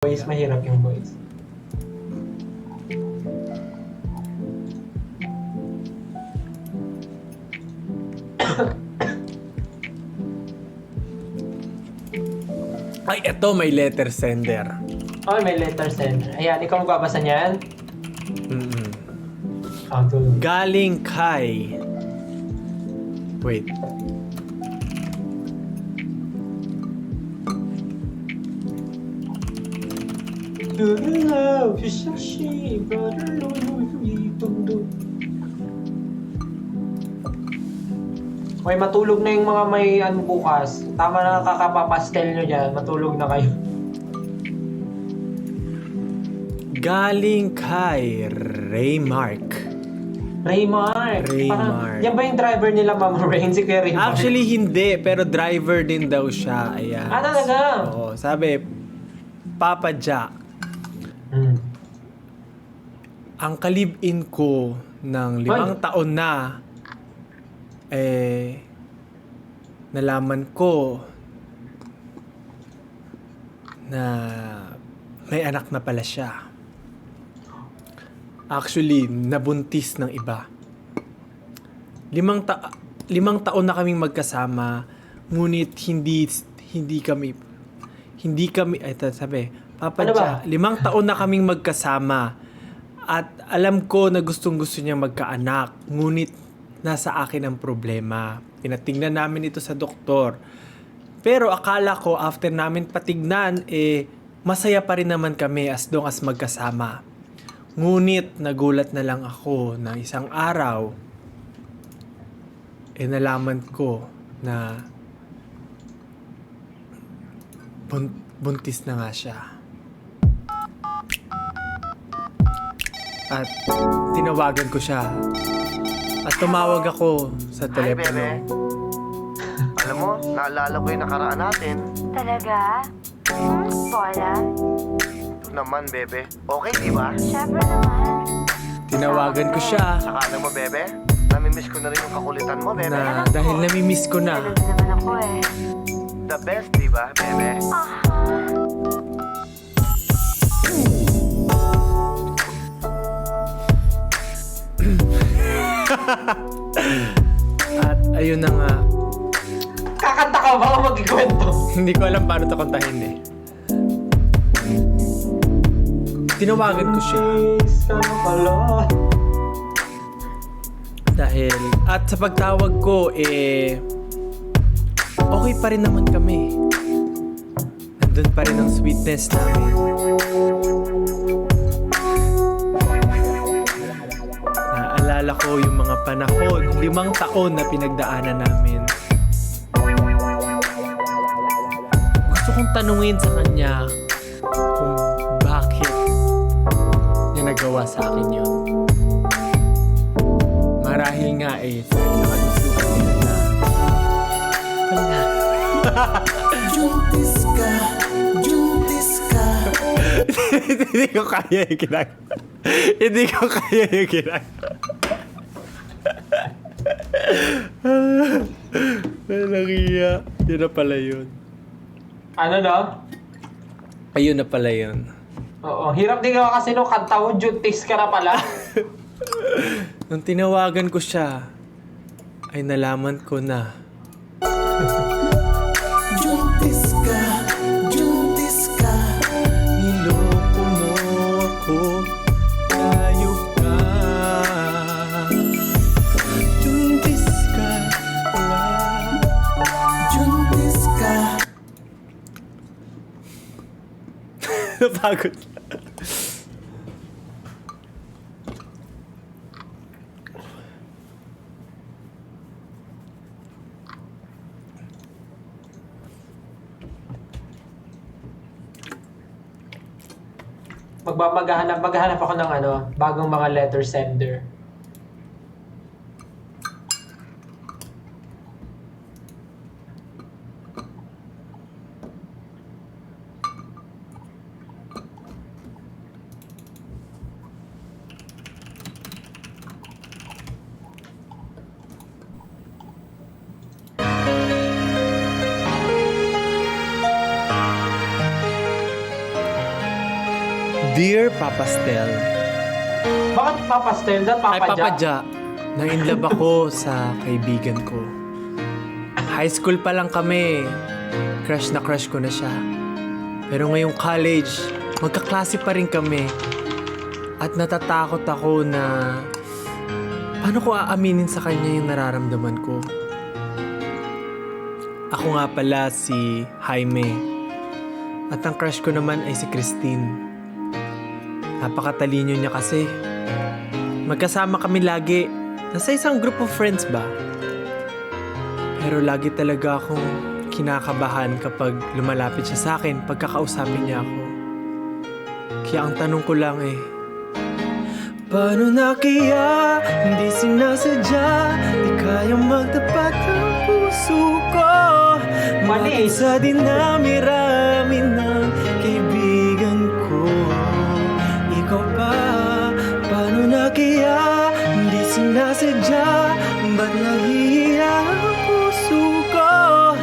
boys, mahirap yung boys. Ay, eto may letter sender. Oh, may letter sender. Ayan, ikaw magbabasa niyan? Tulog. Galing kay... Wait. May matulog na yung mga may ano bukas. Tama na kakapapastel nyo dyan. Matulog na kayo. Galing kay Raymark. Raymark. Raymark. Yan ba yung driver nila, Mama Rain? Si Kuya Raymark? Actually, hindi. Pero driver din daw siya. Ayan. Ah, talaga? Oo. Sabi, Papa Jack, ang kalib-in ko ng 5 taon na, nalaman ko na may anak na pala siya. Actually, nabuntis ng iba. 5 taon na kaming magkasama, ngunit hindi kami, sabi, Papa Ano Jack, ba? 5 taon na kaming magkasama, at alam ko na gustong-gusto niya magkaanak, ngunit nasa akin ang problema. Tinatingnan namin ito sa doktor. Pero akala ko, after namin patignan, masaya pa rin naman kami as long as magkasama. Ngunit, nagulat na lang ako na isang araw, nalaman ko na buntis na nga siya. At tinawagan ko siya. At tumawag ako sa Hi, telepono. bebe. Alam mo, naalala ko yung nakaraan natin. Talaga? Paula? Ito naman, bebe. Okay, di ba? Siyempre naman. Tinawagan ko siya Saka alam mo, bebe, namimiss ko na rin yung kakulitan mo, bebe. na dahil namimiss ko na. Tulog naman ako eh. The best, di ba, bebe? At ayun na nga. Kakanta ka ba o magkikwento? Hindi ko alam paano ito kantahin eh. Tinawagan ko siya. Sana pala. Dahil, at sa pagtawag ko, okay pa rin naman kami. Nandun pa rin ang sweetness namin. Naalala ko yung mga panahon, 5 taon na pinagdaanan namin. Gusto kong tanungin sa kanya kung bakit niya nagawa sa akin yun. Marahil nga nakagustuhan nila na wala. Juntis ka. Hindi ko kaya yung ginagawa. Hindi ko kaya yung ginagawa. Nakiya. Yun na pala yun. Ano daw? Ayun na pala yun. Oo, hirap din ka kasi nung kanta mo, Juntis ka na pala. Nung tinawagan ko siya, ay nalaman ko na Juntis ka. niloko mo ako, ayok ka. Juntis ka pala. Juntis ka. Napagod. Maghahanap ako ng bagong mga letter sender. Dear Papastel. Bakit papastel? That Ay, papadya? papadya. Na-inlove ako sa kaibigan ko. High school pa lang kami. Crush na crush ko na siya. Pero ngayong college, magkaklase pa rin kami. At natatakot ako na paano ko aaminin sa kanya yung nararamdaman ko. Ako nga pala si Jaime. At ang crush ko naman ay si Christine. Napakatalino niya kasi. Magkasama kami lagi. Nasa isang group of friends ba? Pero lagi talaga akong kinakabahan kapag lumalapit siya sa akin, pagkakausapin niya ako. Kaya ang tanong ko lang paano na kaya hindi sinasadya, di kaya magtapat ang puso ko? Mali. Sa dinami-rami ng kaibigan ko. Ikaw pa, paano na kaya hindi sinasadya, ba't nahihiya ang puso ko?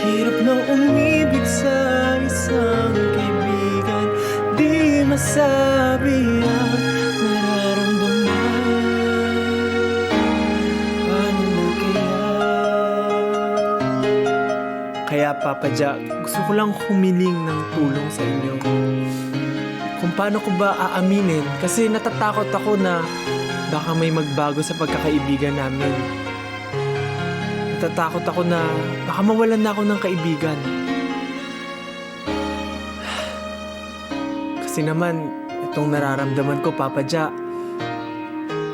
Hirap nang umibig sa isang kaibigan, di masabi ang nararamdaman. Paano na kaya? Kaya Papa Jack, gusto ko lang humiling ng tulong sa inyo. Kung paano ko ba aaminin, kasi natatakot ako na baka may magbago sa pagkakaibigan namin. Natatakot ako na baka mawalan na ako ng kaibigan. Kasi naman, itong nararamdaman ko, Papa Ja,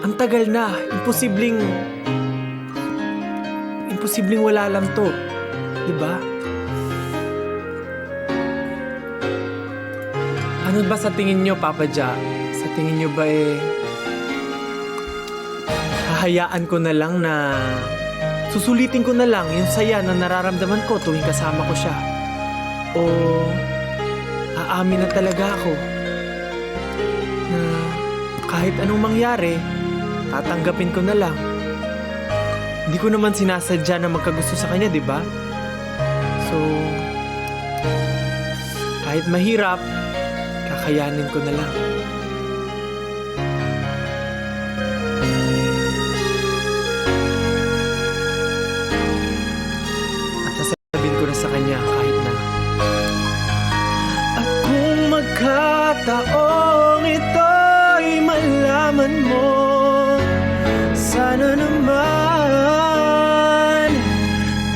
ang tagal na. Imposibleng wala lang to. Diba? Ano ba sa tingin nyo, Papa Ja? Sa tingin nyo ba hahayaan ko na lang na susulitin ko na lang yung saya na nararamdaman ko tuwing kasama ko siya? O aamin na talaga ako na kahit anong mangyari, tatanggapin ko na lang? Hindi ko naman sinasadya na magkagusto sa kanya, di ba? So, kahit mahirap, kakayanin ko na lang. At sasabihin ko na sa kanya kahit na. At kung magkataong ito'y malaman mo, sana naman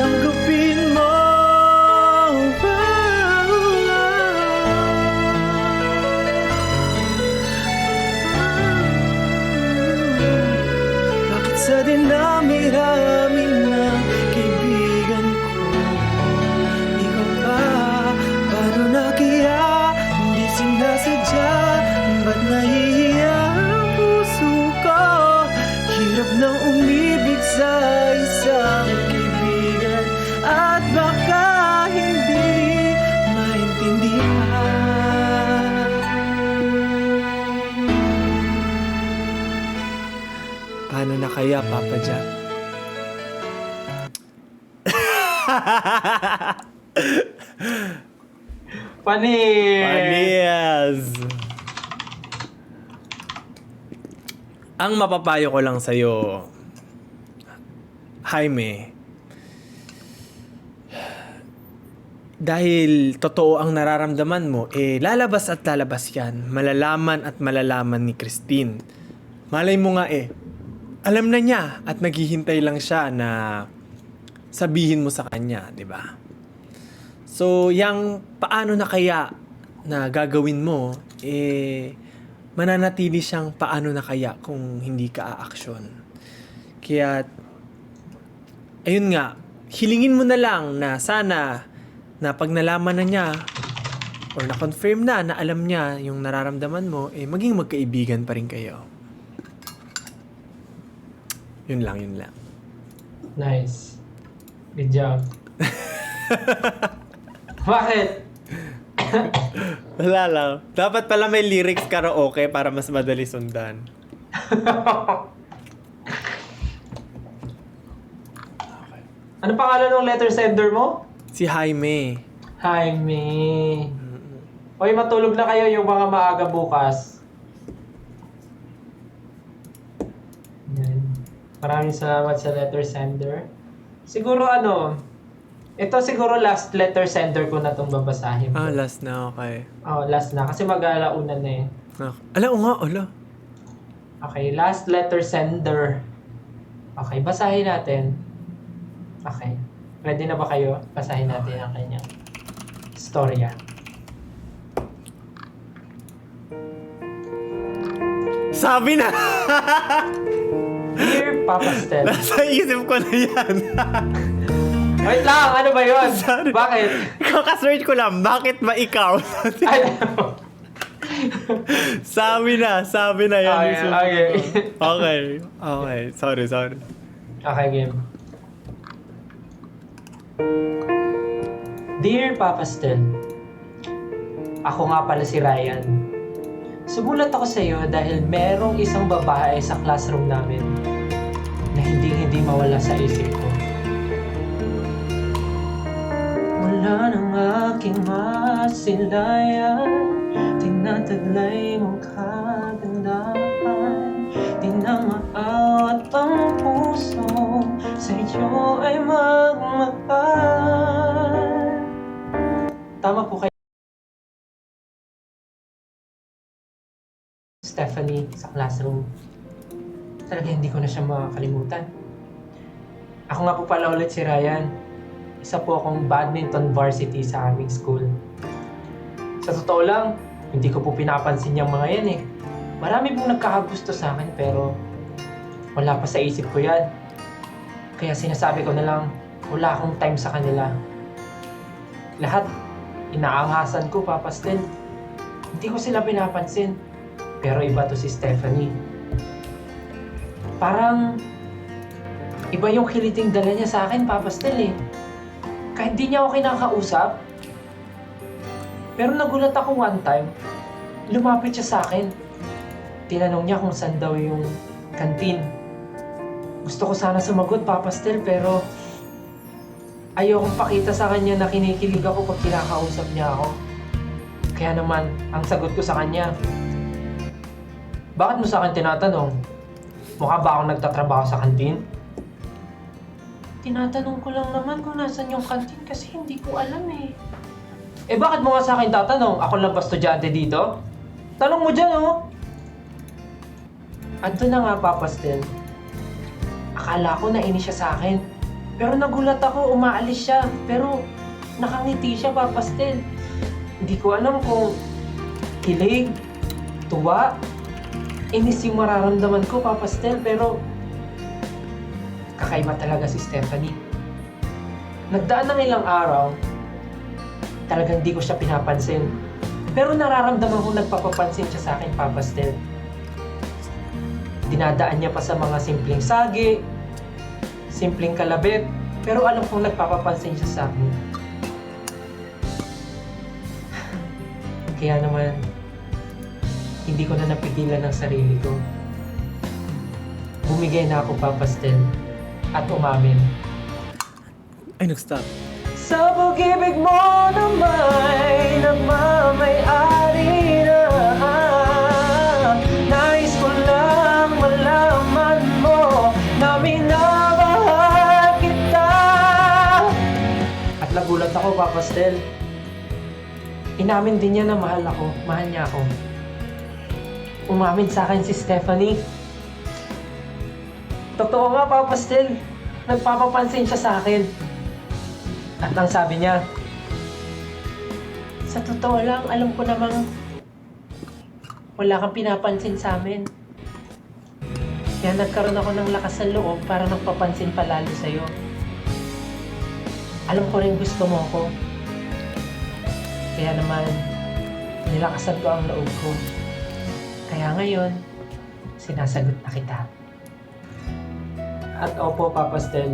tanggapin mo. Bakit sa dinami-rami ng kaibigan ko, ikaw pa, paano na kaya hindi sinasadya, ba't nahihiya ang puso ko? Hirap nang umibig sa isang kaibigan at baka hindi maintindihan. Paano na kaya, Papa Ja? Panias! Ang mapapayo ko lang sa'yo, Jaime, dahil totoo ang nararamdaman mo, lalabas at lalabas yan. Malalaman at malalaman ni Christine. Malay mo nga alam na niya at naghihintay lang siya na sabihin mo sa kanya, di ba? So, yang paano na kaya na gagawin mo, mananatili siyang paano na kaya kung hindi ka aaksyon. Kaya, ayun nga, hilingin mo na lang na sana na pag nalaman na niya or na-confirm na alam niya yung nararamdaman mo, maging magkaibigan pa rin kayo. Yun lang. Nice. Good job. Bakit? Wala lang. Dapat pala may lyrics karaoke para mas madali sundan. Ano pangalan ng letter sender mo? Si Jaime. Jaime. Hoy, matulog na kayo yung mga maaga bukas. Yan. Maraming salamat sa letter sender. Siguro ito siguro last letter sender ko na itong babasahin. Last na, okay. Oh, last na. Kasi mag-alauna na eh. Ala, ala. Okay, last letter sender. Okay, basahin natin. Okay. Ready na ba kayo? Basahin natin ang kanyang storya. Sabi na! Dear Papa Stel. Nasa isip ko na yan. Wait lang, ano ba yun? Sorry. Bakit? Kaka-search ko lang, bakit ba ikaw? Ay, sabi na yan. Okay, yung okay. Okay. Sorry. Okay, game. Dear Papa Stel, ako nga pala si Ryan. Sumulat ako sa iyo dahil merong isang babae sa classroom namin na hindi mawala sa isip ko. Wala ng aking masilayan, tinataglay mong kagandahan, di na maawat ang puso, sa iyo ay magmahal. Tama po kayo. Stephanie sa classroom. Talaga hindi ko na siya makakalimutan. Ako nga po pala ulit si Ryan. Isa po akong badminton varsity sa aming school. Sa totoo lang, hindi ko po pinapansin yung mga yan eh. Marami pong nagkakagusto sa akin pero wala pa sa isip ko yan. Kaya sinasabi ko na lang, wala akong time sa kanila. Lahat, inaangasan ko, Papa Stel. Hindi ko sila pinapansin. Pero iba to si Stephanie. Parang iba yung kiliting dala niya sa akin, Papa Stel eh. Kahit di niya ako kinakausap. Pero nagulat ako one time, lumapit siya sa akin. Tinanong niya kung saan daw yung kantin. Gusto ko sana sumagot, Papa Stel, pero ayokong pakita sa kanya na kinikilig ako pag kinakausap niya ako. Kaya naman, ang sagot ko sa kanya, bakit mo sa akin tinatanong? Mukha ba akong nagtatrabaho sa kantin? Tinatanong ko lang naman kung nasan yung kantin kasi hindi ko alam eh. Eh bakit mo nga sa akin tatanong? Ako lang ba estudyante dito? Tanong mo dyan oh! Anto na nga, Papa Stel. Akala ko nainis siya sa akin. Pero nagulat ako, umaalis siya. Pero nakangiti siya, Papa Stel. Hindi ko alam kung kilig, tuwa, inis yung mararamdaman ko, Papa Stel, pero kakaiba talaga si Stephanie. Nagdaan ng ilang araw, talagang di ko siya pinapansin. Pero nararamdaman ko nagpapapansin siya sa akin, Papa Stel. Dinadaan niya pa sa mga simpleng sagi, simpleng kalabit, pero alam kong nagpapapansin siya sa akin. Kaya naman, hindi ko na napigilan ang sarili ko. Bumigay na ako, Papa Stel, at umamin. Ay, nag-stop. Sa pag-ibig mo na may nagmamay-ari na, nais ko lang malaman mo na minamahal kita. At nagulat ako, Papa Stel. Inamin din niya na mahal niya ako. Umamin sa akin si Stephanie. Totoo nga, Papa Stel. Nagpapapansin siya sa akin. At ang sabi niya, sa totoo lang, alam ko namang wala kang pinapansin sa amin. Kaya nagkaroon ako ng lakas ng loob para magpapansin palalo sa'yo. Alam ko rin gusto mo ako. Kaya naman, nilakasan ko ang loob ko. Kaya ngayon, sinasagot na kita. At opo, Papa Stel,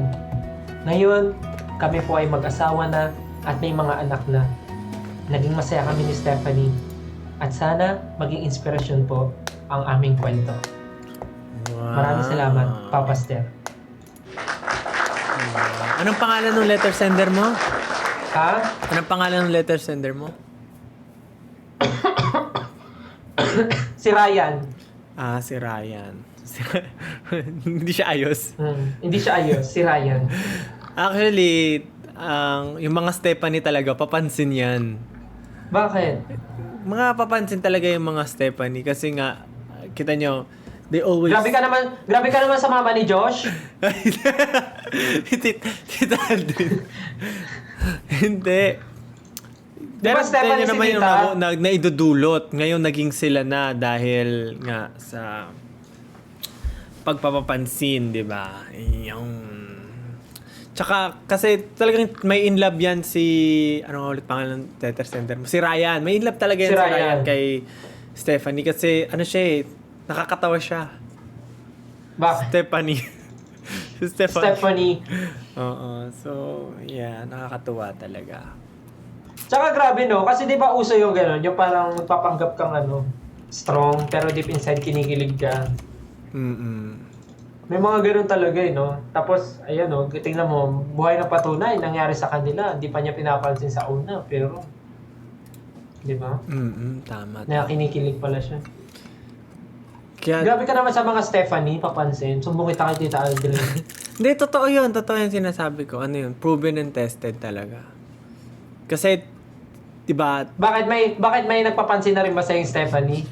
ngayon, kami po ay mag-asawa na at may mga anak na. Naging masaya kami ni Stephanie. At sana, maging inspirasyon po ang aming kwento. Wow. Maraming salamat, Papa Stel. Anong pangalan ng letter sender mo? Ha? Anong pangalan ng letter sender mo? Si Ryan. Si Ryan. Hindi siya ayos. Hindi siya ayos, si Ryan. Actually, yung mga Stephanie talaga, papansin yan. Bakit? Mga papansin talaga yung mga Stephanie kasi nga, kita nyo, they always... Grabe ka naman sa mama ni Josh. Tita Aldrin. Hindi. Di ba Stephanie si naman yung Tita? naidudulot. Ngayon naging sila na dahil nga sa pagpapapansin, di ba? Yung... Tsaka, kasi talagang may in love yan si... Ano nga ulit pangalan ng theater center mo? Si Ryan. May in love talaga yan si Ryan kay Stephanie. Kasi ano siya nakakatawa siya. Bakit? Stephanie. Si Stephanie. Oo. So, yeah. Nakakatuwa talaga. Tsaka grabe no, kasi di ba uso yung gano'n, yung parang magpapanggap kang strong, pero deep inside kinikilig ka. May mga gano'n talaga no. Tapos, ayan no, tingnan mo, buhay na patunay, nangyari sa kanila, hindi pa niya pinapansin sa una, pero, di ba? Tama. Na kinikilig pala siya. Kaya, Grabe ka naman sa mga Stephanie, papansin. Sumbong kita kay Tita Aldrin. hindi, totoo yun. Totoo yung sinasabi ko. Ano yun? Proven and tested talaga. Kasi, di ba? Bakit may nagpapansin na rin ba sa yung Stephanie?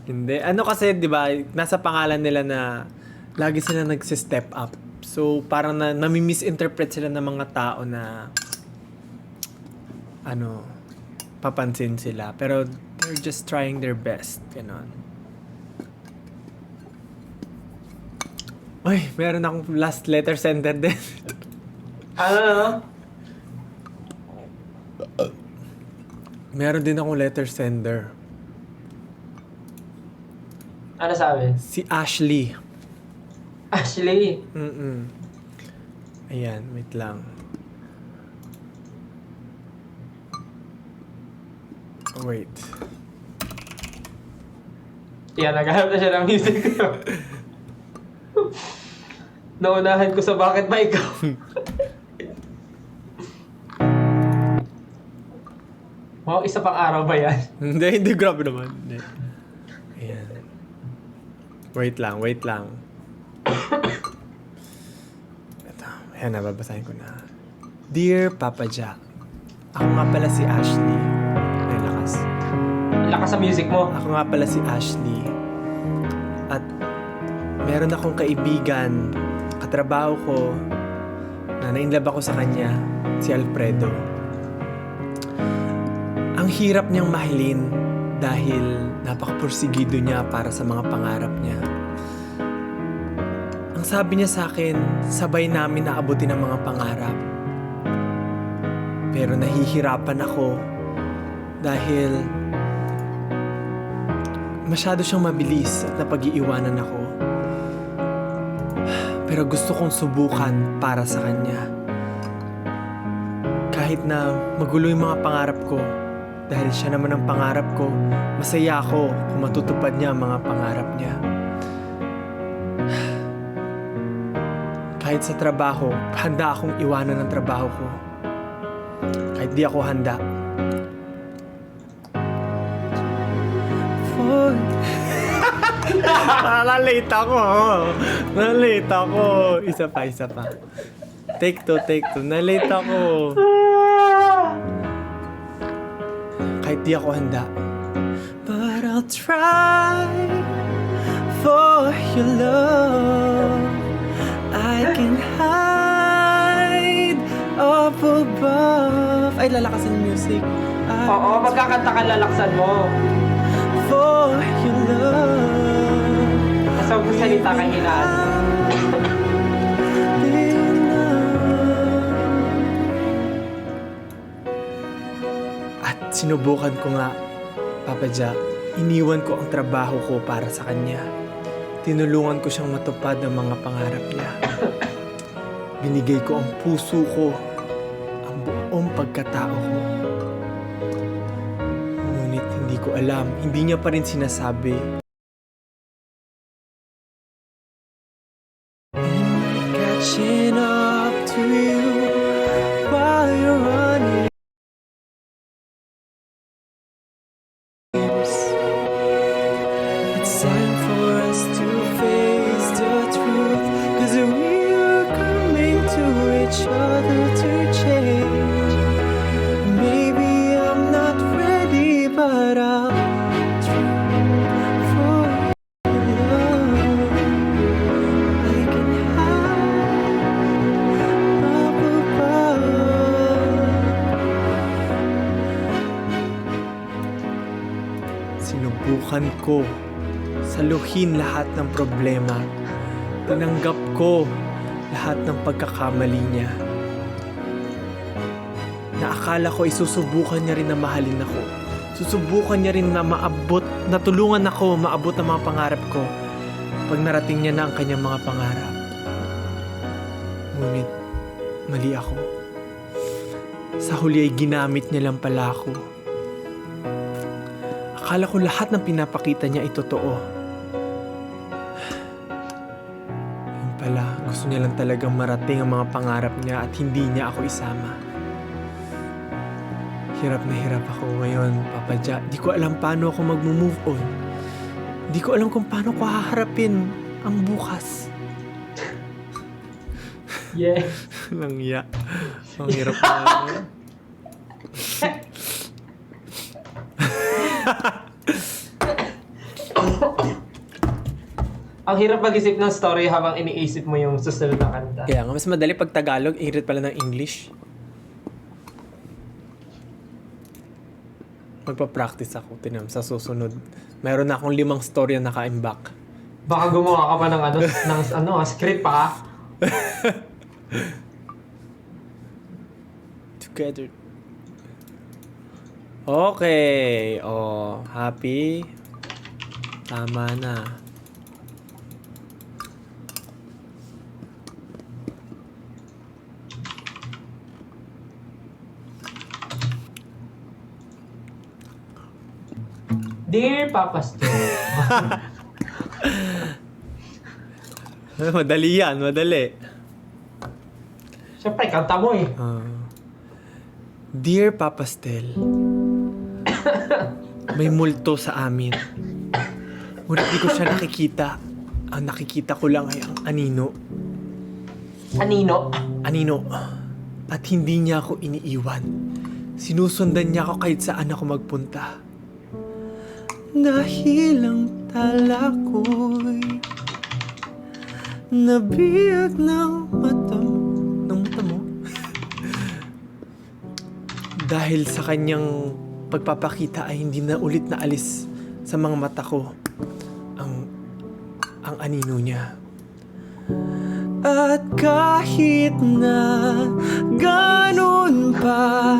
Hindi. Ano kasi, di ba, nasa pangalan nila na lagi sila nagsi-step up. So, parang nami-misinterpret sila ng mga tao na papansin sila. Pero, they're just trying their best. Ganon. Uy, meron akong last letter sender din. Ano? Meron din akong letter sender. Ano sabi? Si Ashley. Ashley. Ayan, wait lang. Wait. Yan, naghanap na siya ng music ko. Naunahan ko sa bakit ba ikaw? Wow, isa pang araw ba yan? Hindi, grabe naman. Hindi. Ayan. Wait lang. Ito, ayan, nababasahin ko na. Dear Papa Jack, ako nga pala si Ashley. Ay, lakas. Lakas sa music mo. Ako nga pala si Ashley. At meron akong kaibigan, katrabaho ko, na nainlove ako sa kanya, si Alfredo. Ang hirap niyang mahalin dahil napaka-porsigido niya para sa mga pangarap niya. Ang sabi niya sa akin, sabay namin naabutin ang mga pangarap. Pero nahihirapan ako dahil masyado siyang mabilis at napag-iiwanan ako. Pero gusto kong subukan para sa kanya. Kahit na magulo yung mga pangarap ko, dahil siya naman ang pangarap ko, masaya ako kung matutupad niya ang mga pangarap niya. Kahit sa trabaho, handa akong iwanan ng trabaho ko. Kahit di ako handa. Nalate ako. Nalate ako. Isa pa. Take two. Nalate ako. Kahit di ako handa. But I'll try for your love. I can hide up above. Ay, lalakasan yung music. Oo, magkakanta ka, lalaksan mo. For your love. Kasi huwag mo salita kang hinaan. At sinubukan ko nga, Papa Jack, iniwan ko ang trabaho ko para sa kanya. Tinulungan ko siyang matupad ang mga pangarap niya. Binigay ko ang puso ko, ang buong pagkatao ko. Ngunit hindi ko alam, hindi niya pa rin sinasabi. Catching up to you while you're running Sinubukan ko saluhin lahat ng problema. Tinanggap ko lahat ng pagkakamali niya. Na akala ko isusubukan niya rin na mahalin ako. Susubukan niya rin na tulungan ako maabot ang mga pangarap ko pag narating niya na ang kanyang mga pangarap. Ngunit, mali ako. Sa huli ay ginamit niya lang pala ako. Akala ko lahat ng pinapakita niya ay totoo. Yun pala, gusto niya lang talagang marating ang mga pangarap niya at hindi niya ako isama. Hirap na hirap ako ngayon, Papa Ja. Di ko alam paano ako mag-move on. Di ko alam kung paano ko haharapin ang bukas. Yeah. Nangya. Ang hirap na. Ang hirap mag-isip ng story habang iniisip mo yung susunod na kanta. Kaya nga, mas madali pag Tagalog, ingrid pala ng English. Magpa-practice ako, tinam, sa susunod. Mayroon na akong 5 story na naka-imbak. Baka gumawa ka pa ng script pa. Together. Okay. Oh, happy. Tama na. Dear Papa Stu. Madali yan, madali. Siyempre, kanta mo eh. Dear Papa Stel, may multo sa amin. Ngunit di ko siya nakikita. Ang nakikita ko lang ay ang anino. Anino? Anino. At hindi niya ako iniiwan. Sinusundan niya ako kahit saan ako magpunta. Dahil ang tala ko'y nabiyag ng mata mo. Dahil sa kanyang pagpapakita ay hindi na ulit na alis sa mga mata ko ang anino niya. At kahit na ganun pa,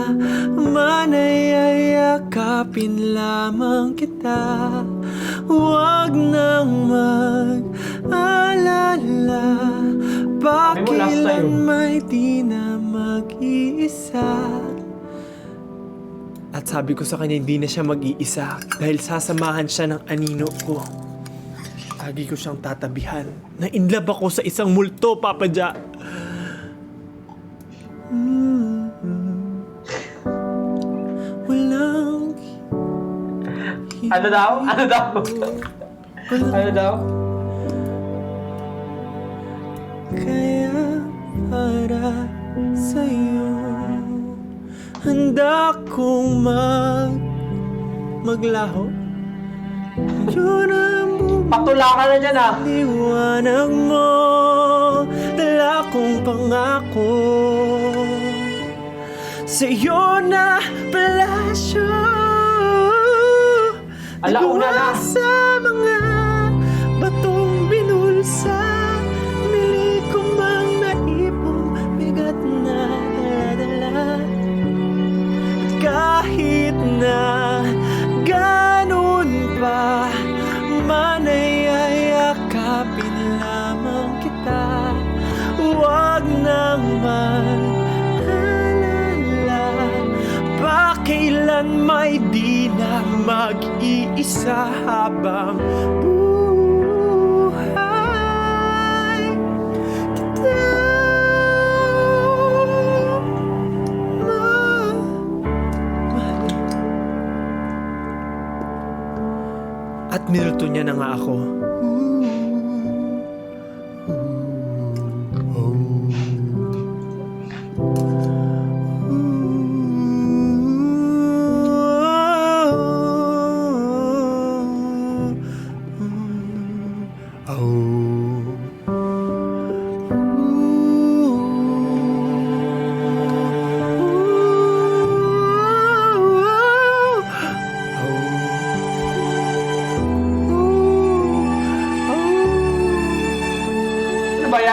manayayakapin lamang kita. Huwag nang mag-alala, pakilan may di na mag-iisa. At sabi ko sa kanya, hindi na siya mag-iisa dahil sasamahan siya ng anino ko. Lagi ko siyang tatabihan. Na-inlove ako sa isang multo, Papa Ja. Walang... Ano daw? Ano daw? Kaya para sa'yo handa kong maglaho. Yun ang Patula ka na dyan ah. liwanag mo, dala kong pangako. Sa'yo na palasyo, Alauna na. sa mga batong binulsa. Mili ko mang naipong bigat na dala-dala. At kahit na ganun pa, manayayakapin lamang kita. Huwag nang mag-alala, pakailan may di na mag-iisa habang buhay kita. At minuto niya na nga ako.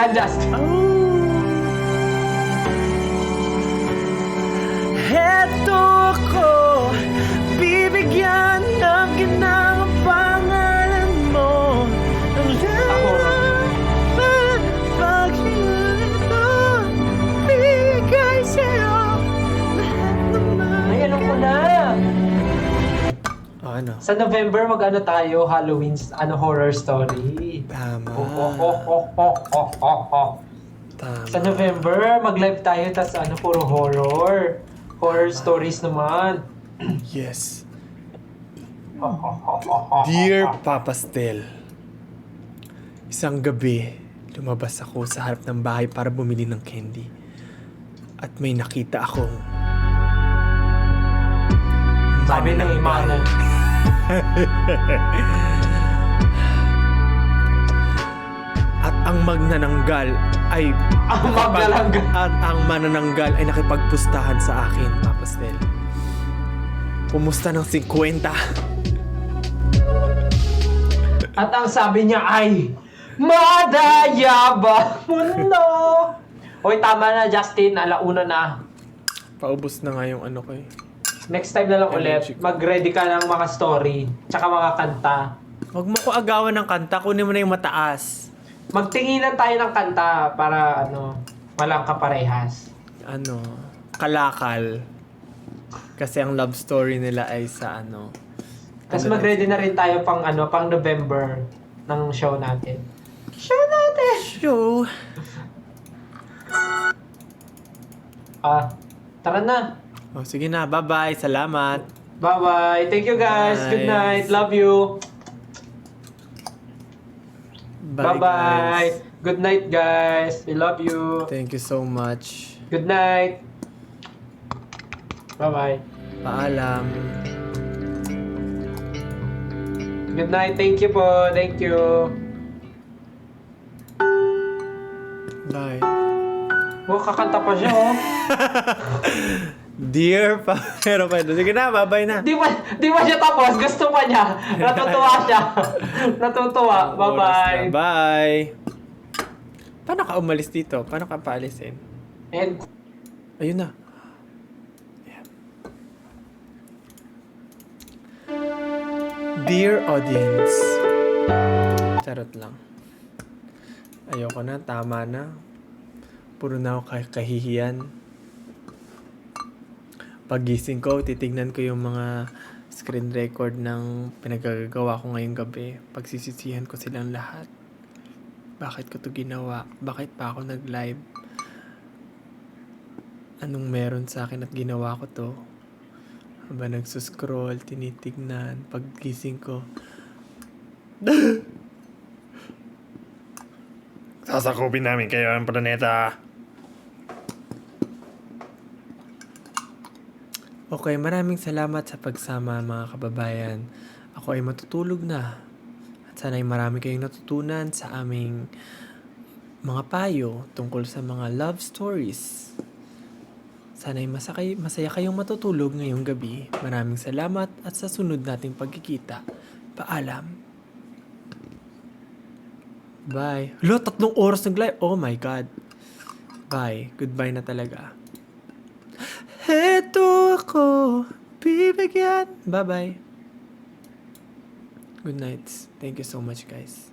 yan, Justin. Heto ko, bibigyan ng ginang pangalan mo. Ang lahat pag-ito, bigay sa'yo lahat naman. Ay, alam ko na. Ano? Sa November, mag-ano tayo, Halloween, horror story. Tama. Tama. Sa November, mag-live tayo, tas puro horror. Horror stories naman. Yes. Dear Papa Stel, isang gabi, lumabas ako sa harap ng bahay para bumili ng candy. At may nakita akong Sabi ng imana. At ang magnananggal ay Ang magnananggal. At ang manananggal ay nakipagpustahan sa akin, Papa Stel. Pumusta ng 50. At ang sabi niya ay, madaya ba mundo? Hoy, tama na, Justin. Alauna na. Paubos na nga yung ano ko eh. Next time na lang ulit, Energy ko. mag-ready ka ng mga story, tsaka mga kanta. Huwag mo ko agawan ng kanta, kunin mo na yung mataas. Magtinginan tayo ng kanta para walang kaparehas. Kalakal. Kasi ang love story nila ay sa Tapos mag-ready na rin tayo pang November ng show natin. Show natin! Show. Tara na. Oh, sige na, bye-bye, salamat. Bye-bye. Thank you guys. Bye. Good night. Love you. Bye, Bye-bye. guys. Good night, guys. We love you. Thank you so much. Good night. Bye-bye. Paalam. Good night. Thank you po. Thank you. Bye. Oh, kakanta pa siya, oh. Dear pa, pero pa ito. Sige na, bye-bye na. Di ba siya tapos? Gusto pa niya. Natutuwa siya. Natutuwa. Bye-bye. Bye. Paano ka umalis dito? Paano ka paalisin? And Ayun na. Ayan. Dear audience. Charot lang. Ayoko na, tama na. Puro na ako kahihiyan. Pagising ko, titignan ko yung mga screen record ng pinagagawa ko ngayong gabi. Pagsisisihan ko silang lahat. Bakit ko to ginawa? Bakit pa ako nag-live? Anong meron sa akin at ginawa ko to? Habang nagsuscroll, tinitignan, paggising ko. Sasakupin namin kayo ang planeta. Okay, maraming salamat sa pagsama mga kababayan. Ako ay matutulog na. At sana ay marami kayong natutunan sa aming mga payo tungkol sa mga love stories. Sana ay masaya kayong matutulog ngayong gabi. Maraming salamat at sa sunod nating pagkikita. Paalam. Bye. Lo, 3 oras nag-live. Oh my God. Bye. Goodbye na talaga. Heto ako, bibigyan. Bye-bye. Good night. Thank you so much, guys.